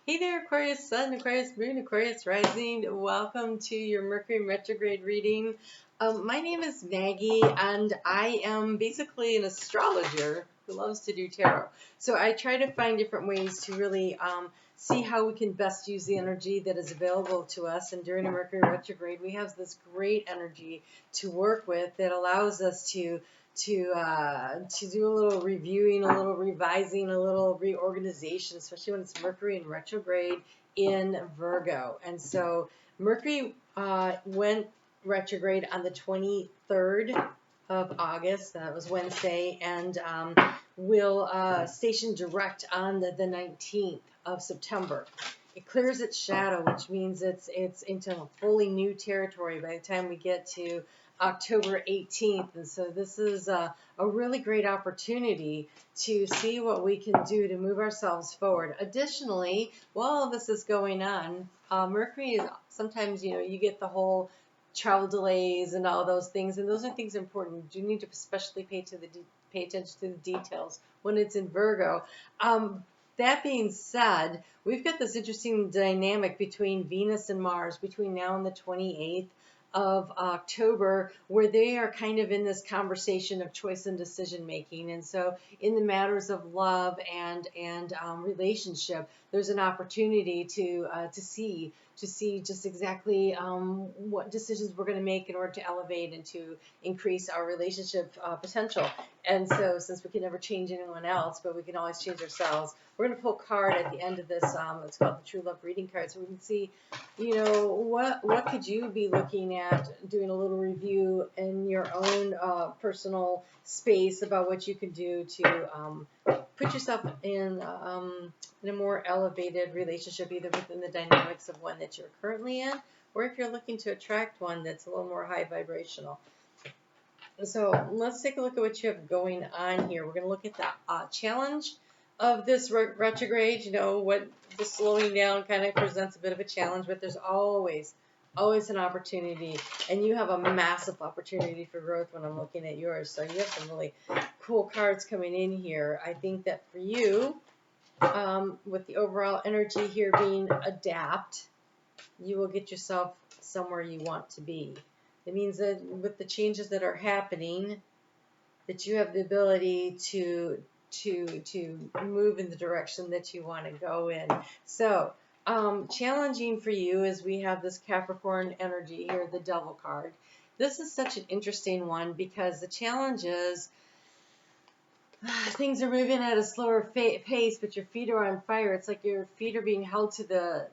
Hey there, Aquarius Sun, Aquarius Moon, Aquarius Rising. Welcome to your Mercury Retrograde reading. My name is Maggie, and I am basically an astrologer who loves to do tarot. So I try to find different ways to really see how we can best use the energy that is available to us. And during a Mercury Retrograde, we have this great energy to work with that allows us to do a little reviewing, a little revising, a little reorganization, especially when it's Mercury in retrograde in Virgo. And so Mercury went retrograde on the 23rd of August. That was Wednesday, and will station direct on the 19th of September. It clears its shadow, which means it's into a fully new territory by the time we get to October 18th. And so this is a really great opportunity to see what we can do to move ourselves forward. Additionally, while all this is going on, Mercury is sometimes, you get the whole travel delays and all those things, and those are things important. You need to especially pay attention to the details when it's in Virgo. That being said, we've got this interesting dynamic between Venus and Mars between now and the 28th of October, where they are kind of in this conversation of choice and decision making. And so in the matters of love and relationship, there's an opportunity to see just exactly what decisions we're going to make in order to elevate and to increase our relationship potential. And so since we can never change anyone else, but we can always change ourselves, we're going to pull a card at the end of this. It's called the True Love Reading card, so we can see, what could you be looking at, doing a little review in your own personal space about what you can do to put yourself in a more elevated relationship, either within the dynamics of one that you're currently in, or if you're looking to attract one that's a little more high vibrational. So let's take a look at what you have going on here. We're going to look at the challenge of this retrograde. What the slowing down kind of presents a bit of a challenge, but there's always an opportunity, and you have a massive opportunity for growth when I'm looking at yours. So you have some really cool cards coming in here. I think that for you, with the overall energy here being adapt, you will get yourself somewhere you want to be. It means that with the changes that are happening, that you have the ability to move in the direction that you want to go in. So challenging for you is we have this Capricorn energy here, the Devil card. This is such an interesting one because the challenge is things are moving at a slower pace, but your feet are on fire. It's like your feet are being held to the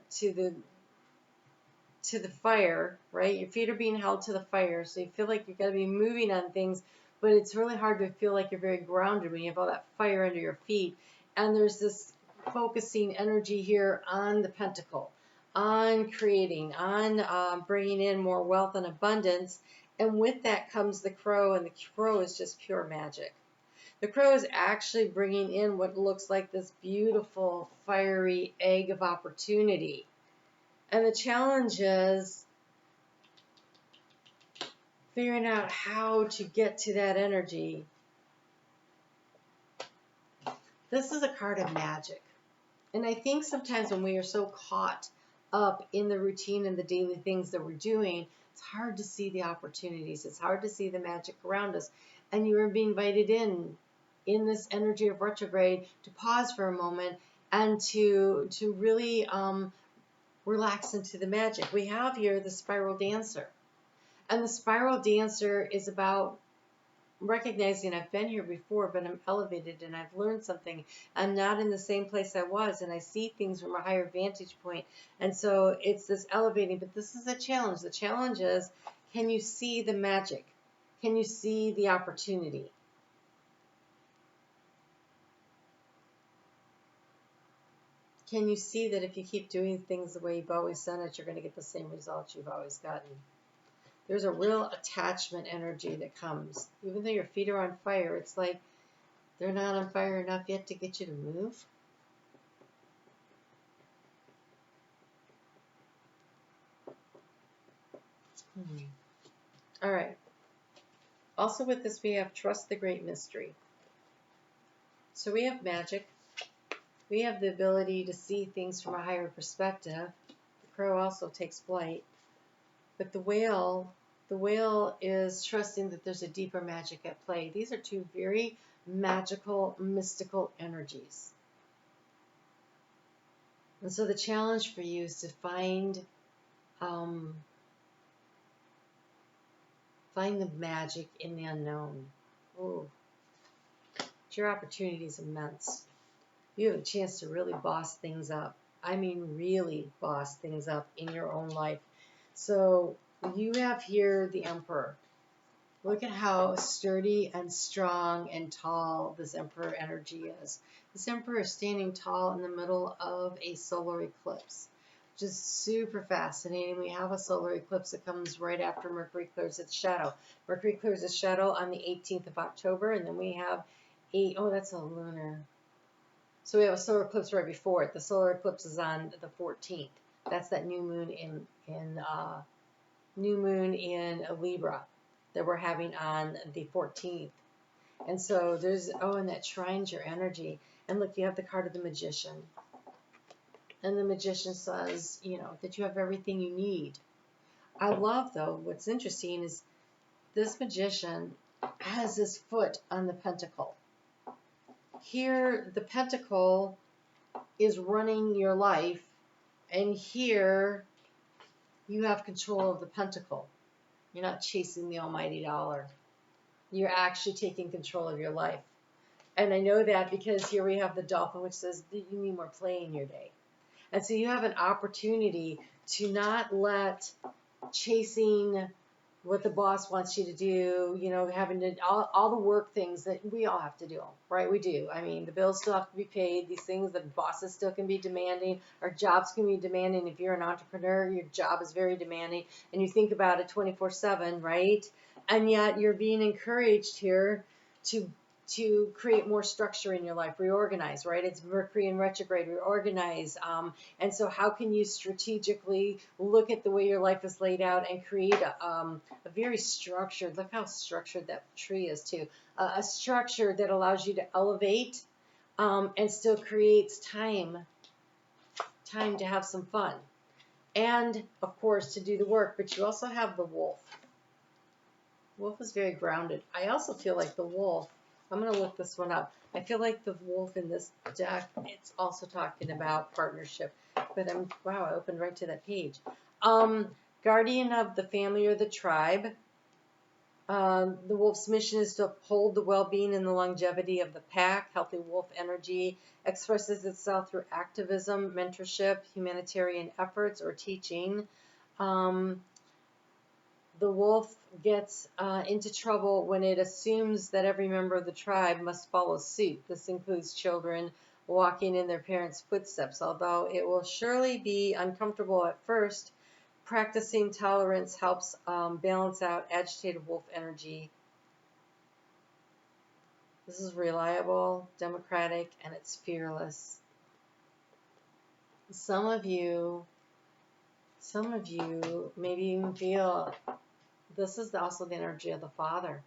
fire, right? Your feet are being held to the fire, so you feel like you've got to be moving on things, but it's really hard to feel like you're very grounded when you have all that fire under your feet. And there's this focusing energy here on the pentacle, on creating, on bringing in more wealth and abundance. And with that comes the crow, and the crow is just pure magic. The crow is actually bringing in what looks like this beautiful fiery egg of opportunity. And the challenge is figuring out how to get to that energy. This is a card of magic. And I think sometimes when we are so caught up in the routine and the daily things that we're doing, it's hard to see the opportunities. It's hard to see the magic around us. And you are being invited in this energy of retrograde to pause for a moment and to really relax into the magic. We have here the Spiral Dancer. And the Spiral Dancer is about recognizing I've been here before, but I'm elevated and I've learned something. I'm not in the same place I was, and I see things from a higher vantage point. And so it's this elevating, but this is a challenge. The challenge is, can you see the magic? Can you see the opportunity? Can you see that if you keep doing things the way you've always done it, you're going to get the same results you've always gotten? There's a real attachment energy that comes. Even though your feet are on fire, it's like they're not on fire enough yet to get you to move. All right. Also with this, we have Trust the Great Mystery. So we have magic. We have the ability to see things from a higher perspective. The crow also takes flight. But the whale is trusting that there's a deeper magic at play. These are two very magical, mystical energies. And so the challenge for you is to find the magic in the unknown. Ooh. Your opportunity is immense. You have a chance to really boss things up. I mean, really boss things up in your own life. So you have here the Emperor. Look at how sturdy and strong and tall this Emperor energy is. This Emperor is standing tall in the middle of a solar eclipse, which is super fascinating. We have a solar eclipse that comes right after Mercury clears its shadow. Mercury clears its shadow on the 18th of October, and then we have that's a lunar. So we have a solar eclipse right before it. The solar eclipse is on the 14th. That's that new moon in Libra that we're having on the 14th. And so there's, and that trines your energy. And look, you have the card of the Magician. And the Magician says, that you have everything you need. I love, though, what's interesting is this Magician has his foot on the pentacle. Here, the pentacle is running your life, and here you have control of the pentacle. You're not chasing the almighty dollar. You're actually taking control of your life. And I know that because here we have the dolphin, which says that you need more play in your day. And so you have an opportunity to not let chasing what the boss wants you to do, having to all the work things that we all have to do, right? We do. I mean, the bills still have to be paid. These things, the bosses still can be demanding. Our jobs can be demanding. If you're an entrepreneur, your job is very demanding, and you think about it 24/7, right? And yet you're being encouraged here to create more structure in your life, reorganize, right? It's Mercury in retrograde, reorganize. And so how can you strategically look at the way your life is laid out and create a very structured, look how structured that tree is too, a structure that allows you to elevate and still creates time to have some fun. And, of course, to do the work. But you also have the wolf. Wolf is very grounded. I also feel like the wolf, I'm going to look this one up. I feel like the wolf in this deck, it's also talking about partnership. But wow, I opened right to that page. Guardian of the family or the tribe. The wolf's mission is to uphold the well-being and the longevity of the pack. Healthy wolf energy expresses itself through activism, mentorship, humanitarian efforts, or teaching. The wolf gets into trouble when it assumes that every member of the tribe must follow suit. This includes children walking in their parents' footsteps. Although it will surely be uncomfortable at first, practicing tolerance helps balance out agitated wolf energy. This is reliable, democratic, and it's fearless. Some of you maybe even feel this is also the energy of the father.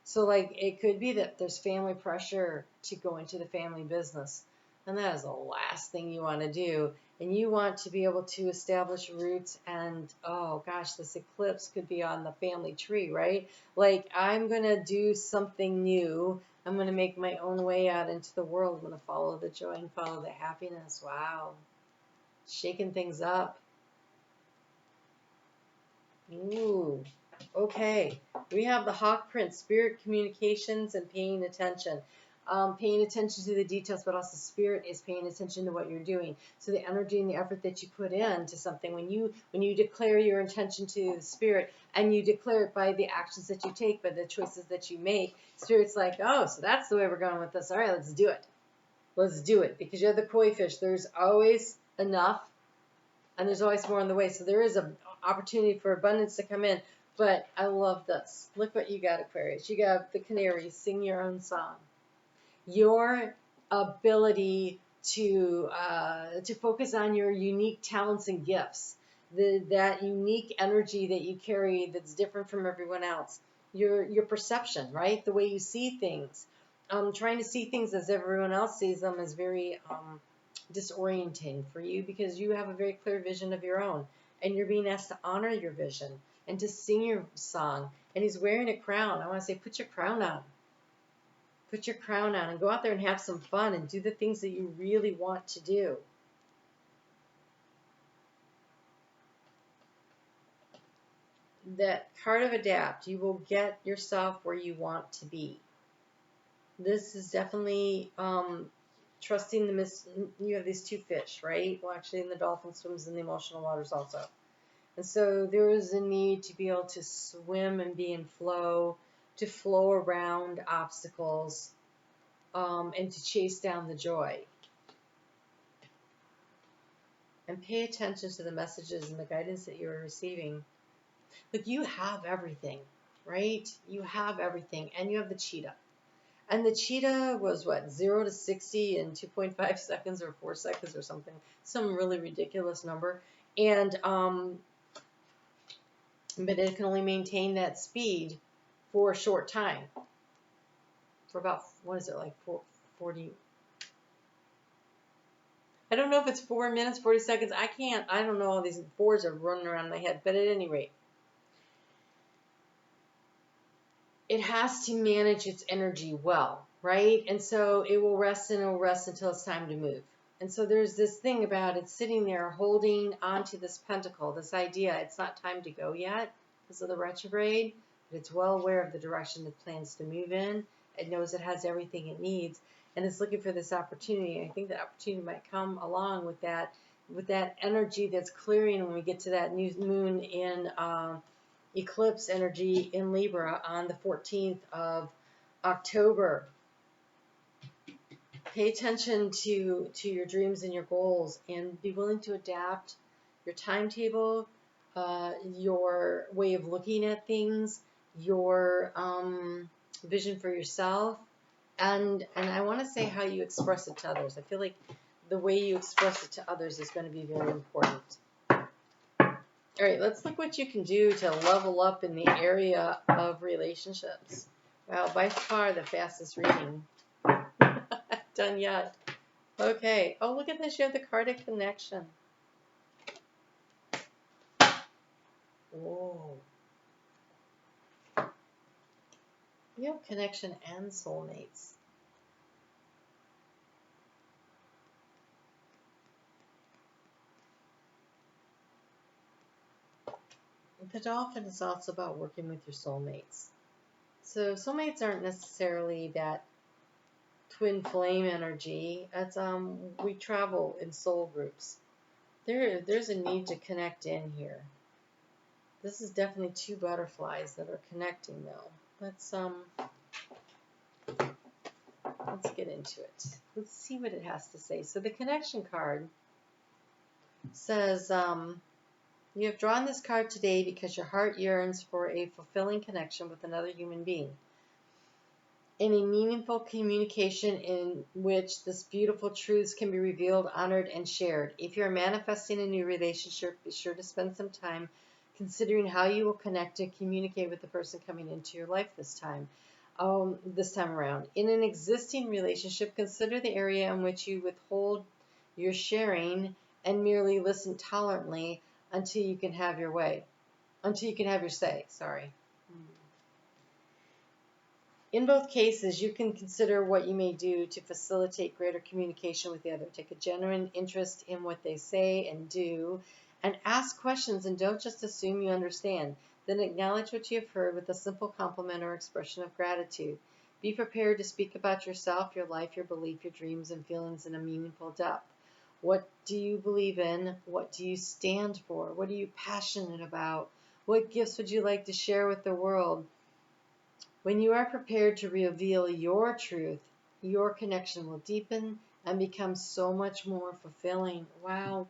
So it could be that there's family pressure to go into the family business. And that is the last thing you want to do. And you want to be able to establish roots and, oh gosh, this eclipse could be on the family tree, right? I'm going to do something new. I'm going to make my own way out into the world. I'm going to follow the joy and follow the happiness. Wow. Shaking things up. Ooh, okay. We have the Hawk Prince, spirit communications and paying attention. Paying attention to the details, but also spirit is paying attention to what you're doing. So the energy and the effort that you put into something, when you declare your intention to the spirit and you declare it by the actions that you take, by the choices that you make, spirit's like, oh, so that's the way we're going with this. All right, let's do it. Let's do it. Because you're the koi fish. There's always enough and there's always more on the way. So there is an opportunity for abundance to come in. But I love this. Look what you got, Aquarius. You got the canaries. Sing your own song. Your ability to focus on your unique talents and gifts. That unique energy that you carry that's different from everyone else. Your perception, right? The way you see things. trying to see things as everyone else sees them is very disorienting for you, because you have a very clear vision of your own, and you're being asked to honor your vision and to sing your song. And he's wearing a crown. I want to say, put your crown on. Put your crown on and go out there and have some fun and do the things that you really want to do. That card of adapt, you will get yourself where you want to be. This is definitely trusting the you have these two fish, right? Well, actually, and the dolphin swims in the emotional waters also. And so there is a need to be able to swim and be in flow, to flow around obstacles, and to chase down the joy. And pay attention to the messages and the guidance that you're receiving. Look, you have everything, right? You have everything, and you have the cheetah. And the cheetah was what, 0 to 60 in 2.5 seconds or 4 seconds or something, some really ridiculous number. And but it can only maintain that speed for a short time, for about, what is it, like 40? I don't know if it's 4 minutes, 40 seconds. I don't know. All these fours are running around my head. But at any rate, it has to manage its energy well, right? And so it will rest and it will rest until it's time to move. And so there's this thing about it sitting there holding onto this pentacle, this idea it's not time to go yet because of the retrograde, but it's well aware of the direction it plans to move in. It knows it has everything it needs, and it's looking for this opportunity. I think that opportunity might come along with that energy that's clearing when we get to that new moon in eclipse energy in Libra on the 14th of October. Pay attention to your dreams and your goals, and be willing to adapt your timetable, your way of looking at things, your vision for yourself, and I want to say how you express it to others. I feel like the way you express it to others is going to be very important. All right, let's look what you can do to level up in the area of relationships. Wow, by far the fastest reading done yet. Okay. Oh, look at this. You have the card of connection. Whoa. You have connection and soulmates. The dolphin is also about working with your soulmates. So soulmates aren't necessarily that twin flame energy. It's we travel in soul groups. There's a need to connect in here. This is definitely two butterflies that are connecting though. Let's get into it. Let's see what it has to say. So the connection card says, you have drawn this card today because your heart yearns for a fulfilling connection with another human being, in a meaningful communication in which this beautiful truths can be revealed, honored, and shared. If you're manifesting a new relationship, be sure to spend some time considering how you will connect and communicate with the person coming into your life this time around. In an existing relationship, consider the area in which you withhold your sharing and merely listen tolerantly until you can have your say. In both cases, you can consider what you may do to facilitate greater communication with the other. Take a genuine interest in what they say and do, and ask questions, and don't just assume you understand. Then acknowledge what you have heard with a simple compliment or expression of gratitude. Be prepared to speak about yourself, your life, your belief, your dreams, and feelings in a meaningful depth. What do you believe in? What do you stand for? What are you passionate about? What gifts would you like to share with the world? When you are prepared to reveal your truth, your connection will deepen and become so much more fulfilling. Wow.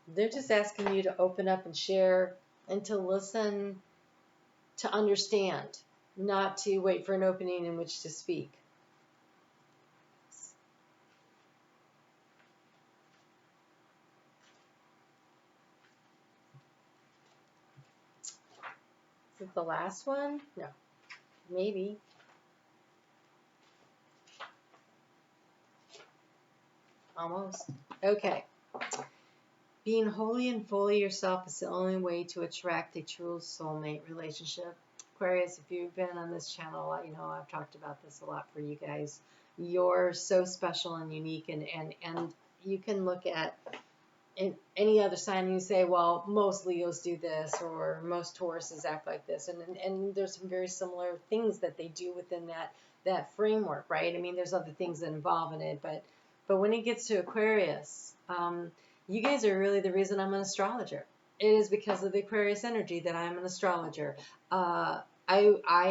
They're just asking you to open up and share and to listen, to understand, not to wait for an opening in which to speak. Is it the last one? No. Maybe. Almost. Okay. Being wholly and fully yourself is the only way to attract a true soulmate relationship. Aquarius, if you've been on this channel a lot, you know I've talked about this a lot for you guys. You're so special and unique, and you can look at any other sign and you say, well, most Leos do this, or most Tauruses act like this, and there's some very similar things that they do within that framework, right? I mean, there's other things that involve in it, but when it gets to Aquarius, you guys are really the reason I'm an astrologer. It is because of the Aquarius energy that I'm an astrologer. I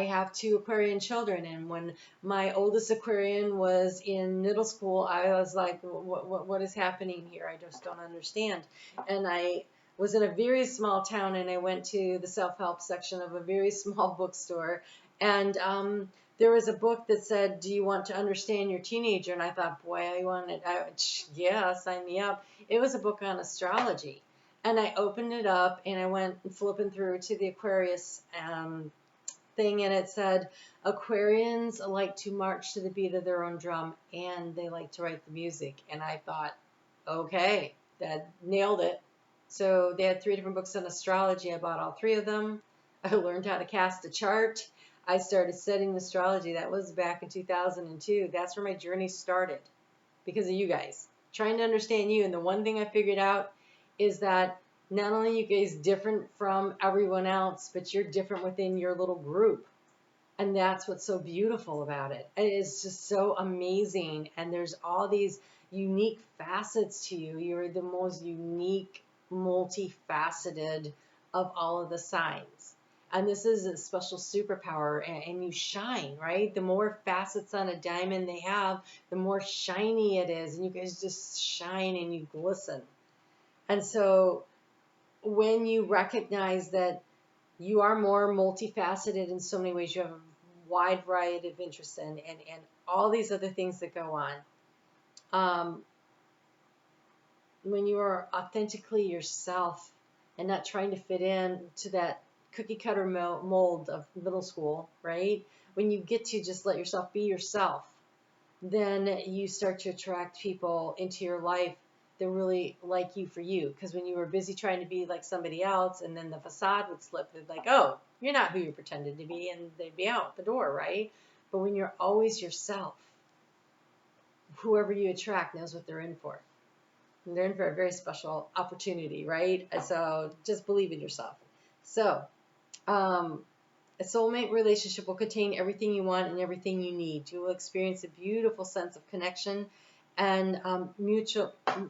have 2 Aquarian children, and when my oldest Aquarian was in middle school, I was like, what is happening here? I just don't understand. And I was in a very small town, and I went to the self-help section of a very small bookstore, and there was a book that said, do you want to understand your teenager? And I thought, boy, yeah, sign me up. It was a book on astrology. And I opened it up, and I went flipping through to the Aquarius thing, and it said, Aquarians like to march to the beat of their own drum, and they like to write the music. And I thought, okay, that nailed it. So they had 3 different books on astrology. I bought all 3 of them. I learned how to cast a chart. I started studying astrology. That was back in 2002. That's where my journey started, because of you guys, trying to understand you. And the one thing I figured out is that not only are you guys different from everyone else, but you're different within your little group. And that's what's so beautiful about it. It is just so amazing. And there's all these unique facets to you. You're the most unique, multifaceted of all of the signs. And this is a special superpower, and you shine, right? The more facets on a diamond they have, the more shiny it is. And you guys just shine and you glisten. And so when you recognize that you are more multifaceted in so many ways, you have a wide variety of interests and all these other things that go on. When you are authentically yourself and not trying to fit in to that cookie cutter mold of middle school, right? When you get to just let yourself be yourself, then you start to attract people into your life that really like you for you. Because when you were busy trying to be like somebody else, and then the facade would slip, they'd like, oh, you're not who you pretended to be, and they'd be out the door, right? But when you're always yourself, whoever you attract knows what they're in for. And they're in for a very special opportunity, right? And so just believe in yourself. So a soulmate relationship will contain everything you want and everything you need. You will experience a beautiful sense of connection and mutual. I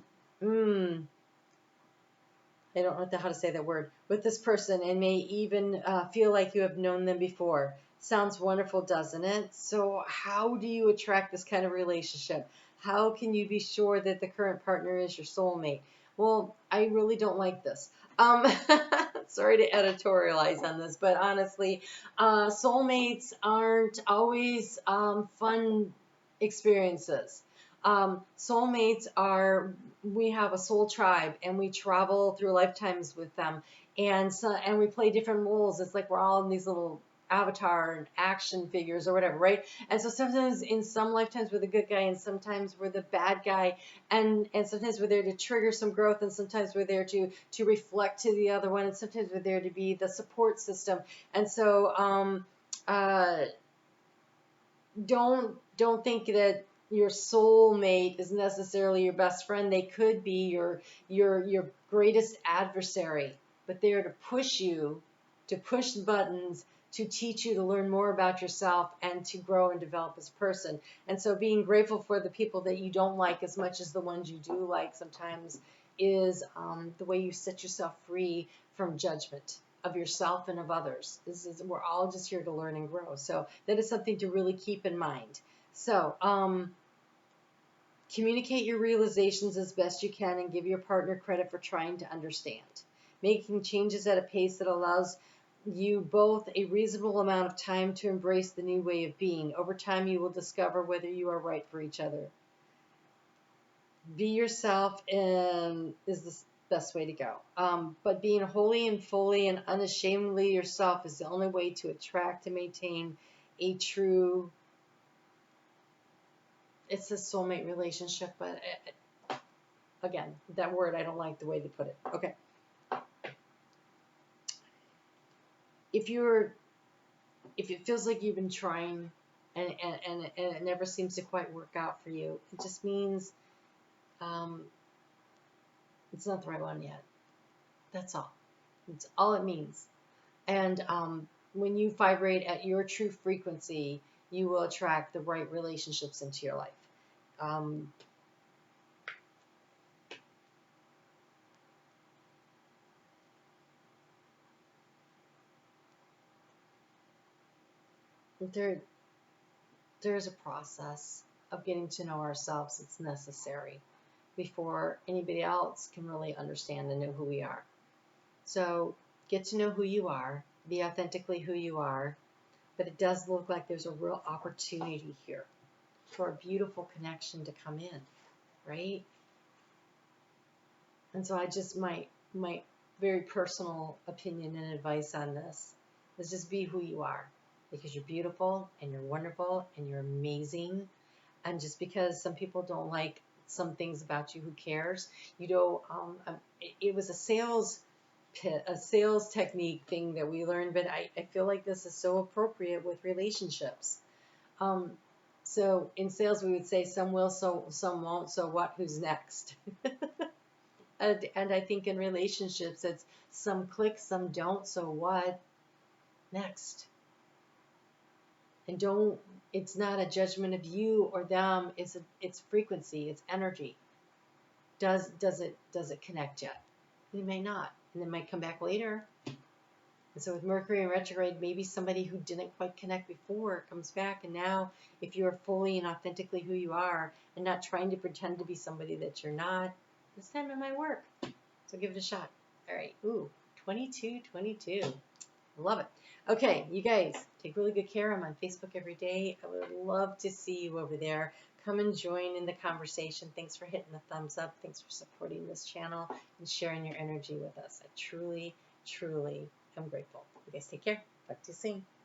don't know how to say that word, with this person, and may even feel like you have known them before. Sounds wonderful, doesn't it? So how do you attract this kind of relationship? How can you be sure that the current partner is your soulmate? Well, I really don't like this. Sorry to editorialize on this, but honestly, soulmates aren't always fun experiences. Soulmates are, we have a soul tribe, and we travel through lifetimes with them, and we play different roles. It's like we're all in these little avatar and action figures or whatever, right? And so sometimes in some lifetimes we're the good guy, and sometimes we're the bad guy, and sometimes we're there to trigger some growth, and sometimes we're there to reflect to the other one, and sometimes we're there to be the support system. And so don't think that your soulmate is necessarily your best friend. They could be your greatest adversary, but they're to push you, to push the buttons, to teach you to learn more about yourself and to grow and develop as a person. And so being grateful for the people that you don't like as much as the ones you do like sometimes is the way you set yourself free from judgment of yourself and of others. We're all just here to learn and grow. So that is something to really keep in mind. So communicate your realizations as best you can and give your partner credit for trying to understand. Making changes at a pace that allows you both a reasonable amount of time to embrace the new way of being. Over time, you will discover whether you are right for each other. Be yourself is the best way to go. But being wholly and fully and unashamedly yourself is the only way to attract and maintain a true, it's a soulmate relationship, but Again, that word, I don't like the way they put it. Okay. If it feels like you've been trying and it never seems to quite work out for you, it just means it's not the right one yet. That's all. It's all it means. And when you vibrate at your true frequency, you will attract the right relationships into your life. There's a process of getting to know ourselves that's necessary before anybody else can really understand and know who we are. So get to know who you are, be authentically who you are, but it does look like there's a real opportunity here for a beautiful connection to come in, right? And so I just, my very personal opinion and advice on this is just be who you are, because you're beautiful and you're wonderful and you're amazing. And just because some people don't like some things about you, who cares? You know, it was a sales technique thing that we learned, but I feel like this is so appropriate with relationships. So in sales, we would say some will, so some won't. So what? Who's next? And I think in relationships, it's some click, some don't. So what? Next. And don't. It's not a judgment of you or them. It's frequency. It's energy. Does it connect yet? It may not, and it might come back later. And so with Mercury in retrograde, maybe somebody who didn't quite connect before comes back, and now if you're fully and authentically who you are and not trying to pretend to be somebody that you're not, this time it might work. So give it a shot. All right. Ooh, 22. Love it. Okay, you guys, take really good care. I'm on Facebook every day. I would love to see you over there. Come and join in the conversation. Thanks for hitting the thumbs up. Thanks for supporting this channel and sharing your energy with us. I truly, truly am grateful. You guys take care. Talk to you soon.